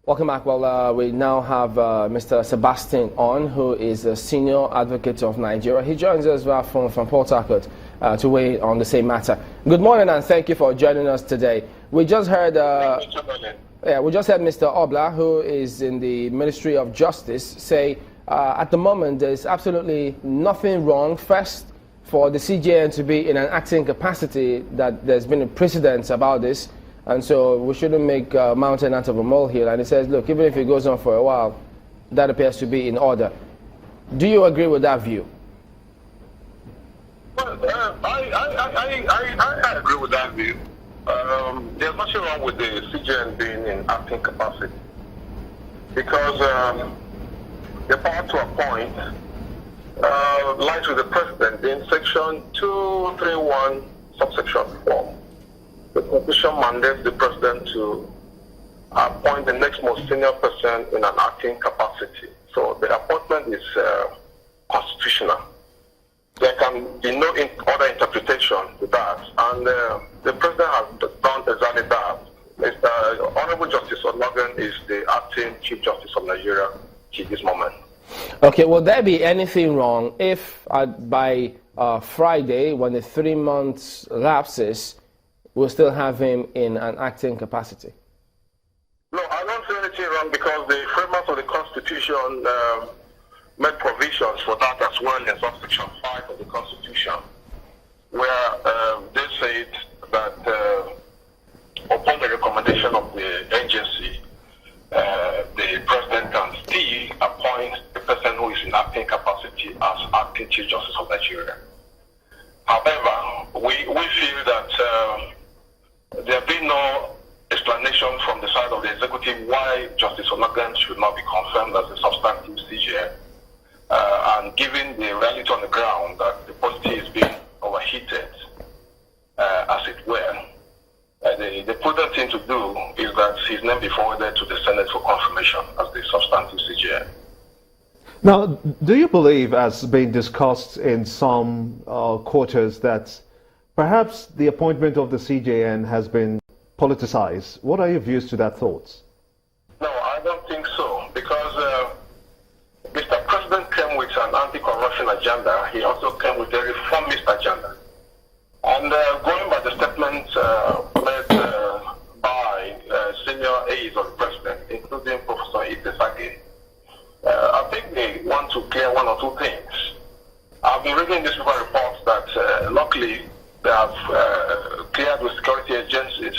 Welcome back. Well, we now have Mr. Sebastian on, who is a senior advocate of Nigeria. He joins us from Port Harcourt to weigh on the same matter. Good morning, and thank you for joining us today. We just heard, Mr. Obla, who is in the Ministry of Justice, say at the moment there's absolutely nothing wrong. First, for the CJN to be in an acting capacity, that there's been a precedent about this. And so we shouldn't make a mountain out of a molehill. And he says, look, even if it goes on for a while, that appears to be in order. Do you agree with that view? Well, I agree with that view. There's nothing wrong with the CJN being in acting capacity, because the power to appoint lies with the president in section 231, subsection 4. The Constitution mandates the president to appoint the next most senior person in an acting capacity. So the appointment is constitutional. There can be no other interpretation to that. And the president has done exactly that. Mr. Honorable Justice Ologun is the acting Chief Justice of Nigeria at this moment. Okay, will there be anything wrong if by Friday, when the 3 months lapses, we'll still have him in an acting capacity? No, I don't see anything wrong, because the framers of the Constitution made provisions for that as well in subsection 5 of the Constitution, where they said that upon the recommendation of the agency, the president can still appoint the person who is in acting capacity as acting Chief Justice of Nigeria. However, we feel that there have been no explanation from the side of the executive why Justice Ologun should not be confirmed as a substantive CJN. And given the reality on the ground that the polity is being overheated, as it were, the prudent thing to do is that his name be forwarded to the Senate for confirmation as the substantive CJN. Now, do you believe, as being discussed in some quarters, that perhaps the appointment of the CJN has been politicized? What are your views to that thoughts? No, I don't think so, because Mr. President came with an anti-corruption agenda. He also came with a reformist agenda. And going by the statements made by senior aides of the president, including Professor Idesage, I think they want to clear one or two things. I've been reading newspaper reports that luckily they have cleared with security agencies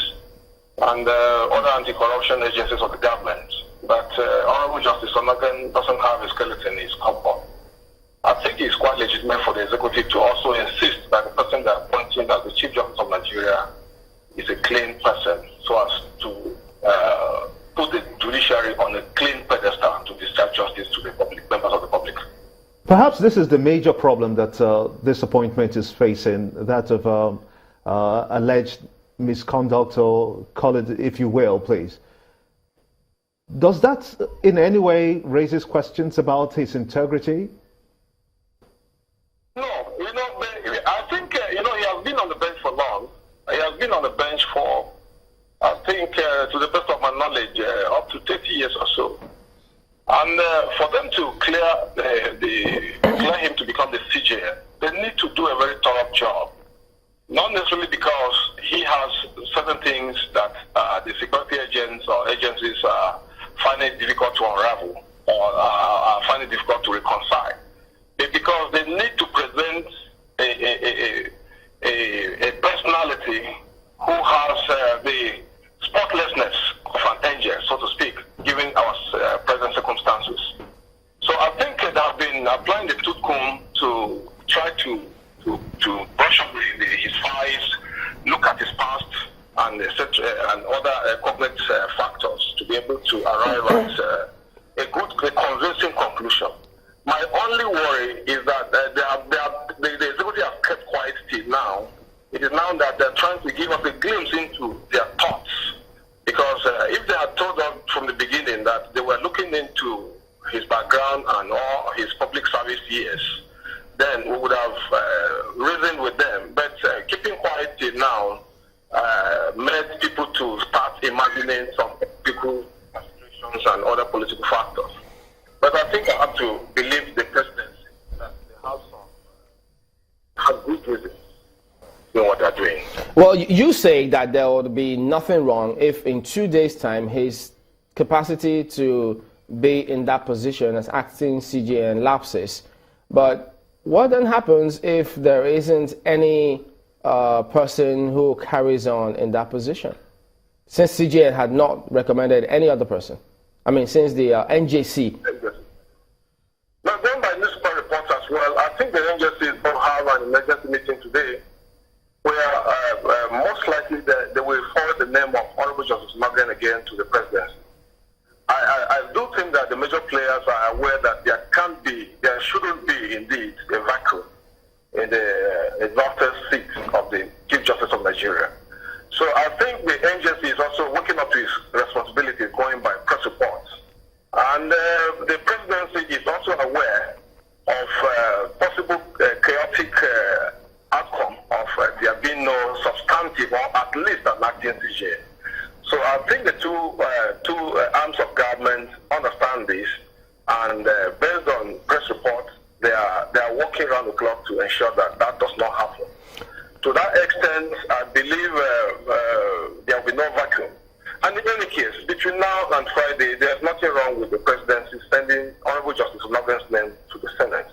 and other anti-corruption agencies of the government, but Honorable Justice Ologun doesn't have a skeleton in his cupboard. I think it's quite legitimate for the executive to also insist that the person they're appointing as the Chief Justice of Nigeria is a clean person, so as to put the judiciary on a clean pedestal to discharge justice to the public, members of the public. Perhaps this is the major problem that this appointment is facing, that of alleged misconduct, or call it if you will, please. Does that in any way raises questions about his integrity? No, I think, he has been on the bench for long. He has been on the bench for, I think, to the best of my knowledge, up to 30 years or so. And for them to clear him to become the CJN, they need to do a very thorough job. Not necessarily because he has certain things that the security agents or agencies find it difficult to unravel or find it difficult to reconcile. It's because they need to present a personality who has the spotlessness of an angel, so to speak, given our present circumstances. So I think they have been applying the tooth comb to try to brush up his files, look at his past, and other cognate factors to be able to arrive at a convincing conclusion. My only worry is that the executive have kept quiet till now. It is now that they're trying to give us a glimpse into their thoughts. Because if they had told us from the beginning that they were looking into his background and all his public service years, then we would have reasoned with them. But keeping quiet till now made people to start imagining some people's aspirations and other political factors. But I think I have to believe the presidency that the House has good reasons in what they're doing. Well, you say that there would be nothing wrong if in 2 days' time his capacity to be in that position as acting CJN lapses. But what then happens if there isn't any person who carries on in that position? Since CJN had not recommended any other person. I mean, since the NJC. Now, going by newspaper reports as well, I think the NJC is going to have an emergency meeting today where most likely they will forward the name of Honorable Justice Morgan again to the presidency. I do think that the major players are aware that there shouldn't be indeed a vacuum in the exalted seat of the Chief Justice of Nigeria. So I think the NJC is also waking up to its responsibility going by press reports. And the presidency is also aware of possible chaotic outcome of there being no substantive or at least an acting CJN. So I think the two arms of government understand this, and based on press reports, they are working around the clock to ensure that that does not happen. To that extent, I believe there will be no vacuum. And in any case, between now and Friday, there's nothing wrong with the presidency sending Honorable Justice Morgan's name to the Senate.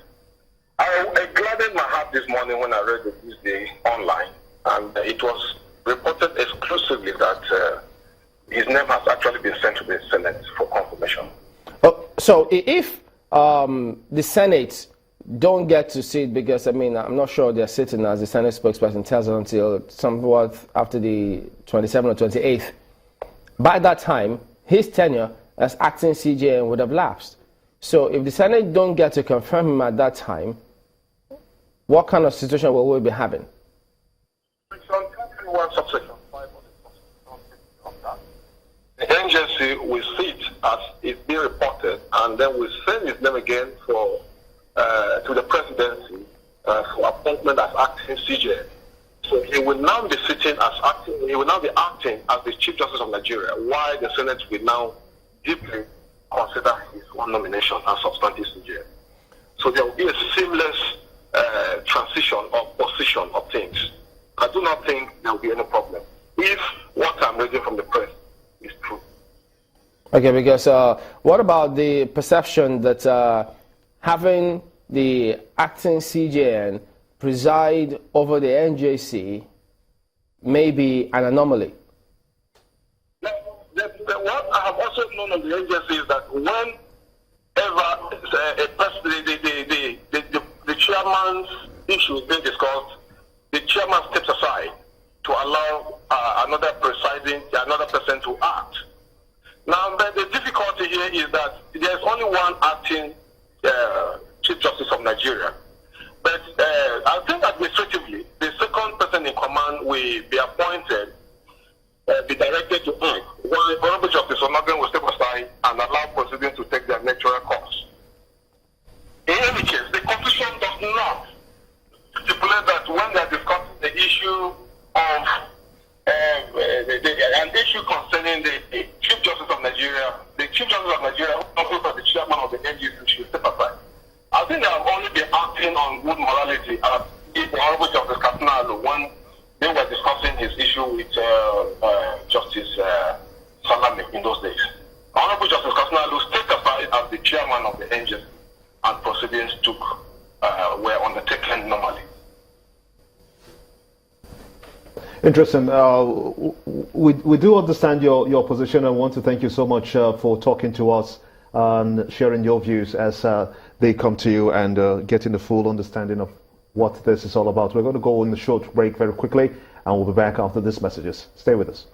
I gladdened my heart this morning when I read it this day online, and it was reported exclusively that his name has actually been sent to the Senate for confirmation. So if the Senate don't get to see it, because I mean, I'm not sure they're sitting, as the Senate spokesperson tells us, until somewhat after the 27th or 28th, by that time, his tenure as acting CJN would have lapsed. So if the Senate don't get to confirm him at that time, what kind of situation will we be having? Section 231 subsection 5 of the Constitution of that. The agency will see it as it's being reported, and then will send his name again for to the presidency for appointment as acting CJN. So he will now be sitting as acting. He will now be acting as the Chief Justice of Nigeria, while the Senate will now deeply consider his own nomination as substantive CJN. So there will be a seamless transition of position of things. I do not think there will be any problem if what I'm reading from the press is true. Okay, because what about the perception that having the acting CJN preside over the NJC may be an anomaly? What I have also known of the agency is that whenever the chairman's issue is being discussed, the chairman steps aside to allow another person to act. Now, the difficulty here is that there is only one acting Chief Justice of Nigeria. But I think administratively, the second person in command will be appointed, be directed to act, while Honorable Justice Morgan will step aside and allow proceedings to take their natural course. In any case, the Constitution does not stipulate that when they are discussing the issue of an issue concerning the Chief Justice of Nigeria, the Chief Justice of Nigeria, who also the chairman of the NGC, should step aside. I think they have only been acting on good morality as if Honorable Justice Practitioner, when they were discussing his issue with Justice Salami in those days. Honorable Justice Practitioner stepped aside as the chairman of the NGC, and proceedings were undertaken normally. Interesting. We do understand your position, and want to thank you so much for talking to us and sharing your views as they come to you and getting the full understanding of what this is all about. We're going to go on a short break very quickly, and we'll be back after these messages. Stay with us.